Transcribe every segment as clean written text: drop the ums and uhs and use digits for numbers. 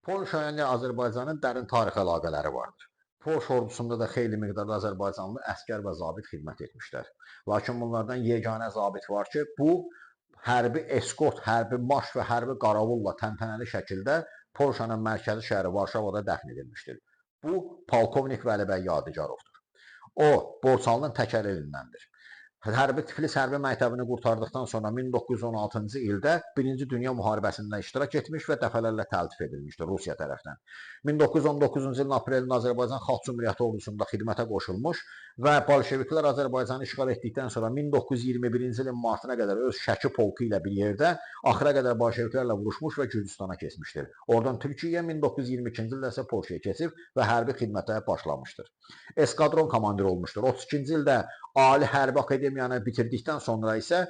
Polşa ilə Azərbaycanın dərin tarixi əlaqələri vardır. Polşa ordusunda da xeyli miqdarda Azərbaycanlı əsgər və zabit xidmət etmişlər. Lakin bunlardan yeganə zabit var ki, bu hərbi eskort, hərbi marş və hərbi qaravulla təntənəli şəkildə Polşanın mərkəzi şəhəri Varşavada dəfn edilmişdir. Bu, polkovnik Vəlibəy Yadigarovdur. O, Borçalının təkər elindəndir. Hərbi Tiflis hərbi məktəbini qurtardıqdan sonra 1916-cı ildə Birinci Dünya müharibəsində iştirak etmiş və dəfələrlə təltif edilmişdir Rusiya tərəfindən. 1919-cu ilin aprelində Azərbaycan Xalq Cümhuriyyəti ordusunda xidmətə qoşulmuş və bolşeviklər Azərbaycanı işğal etdikdən sonra 1921-ci ilin martına qədər öz Şəki polku ilə bir yerdə axıra qədər bolşeviklərlə vuruşmuş və Gürcüstana keçmişdir. Oradan Türkiyəyə, 1922-ci ildə isə Polşaya keçib və hərbi xidmətə başlamışdır. Eskadron komandiri olmuşdur. 32-ci ildə Ali Hərbi Akademiyanı bitirdikdən sonra isə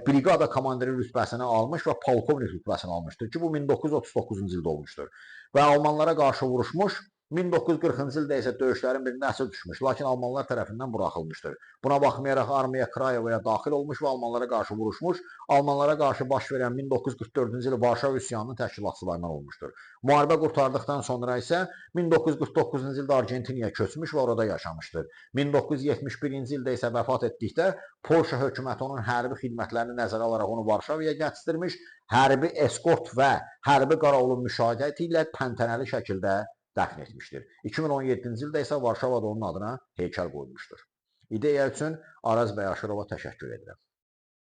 briqada komandiri rütbəsini almış və polkovnik rütbəsini almışdır ki, bu 1939-cu ildə olmuşdur. Və almanlara qarşı vuruşmuş, 1940-cı ildə isə döyüşlərin birində əsir düşmüş, lakin almanlar tərəfindən buraxılmışdır. Buna baxmayaraq Armiya Krayovaya daxil olmuş və almanlara qarşı vuruşmuş, almanlara qarşı baş verən 1944-cü il Varşava üsyanının təşkilatçılarından olmuşdur. Müharibə qurtardıqdan sonra isə 1949-cu ildə Argentiniyaya köçmüş və orada yaşamışdır. 1971-ci ildə isə vəfat etdikdə Polşa hökuməti onun hərbi xidmətlərini nəzərə alaraq onu Varşavaya gətirmiş, hərbi eskort və hərbi qaraolun müşahidəti ilə təntənəli şəkildə dəfn etmişdir. 2017-ci ildə isə Varşavada onun adına heykəl qoyulmuşdur. İdeya üçün Araz bəy Aşırova təşəkkür edirəm.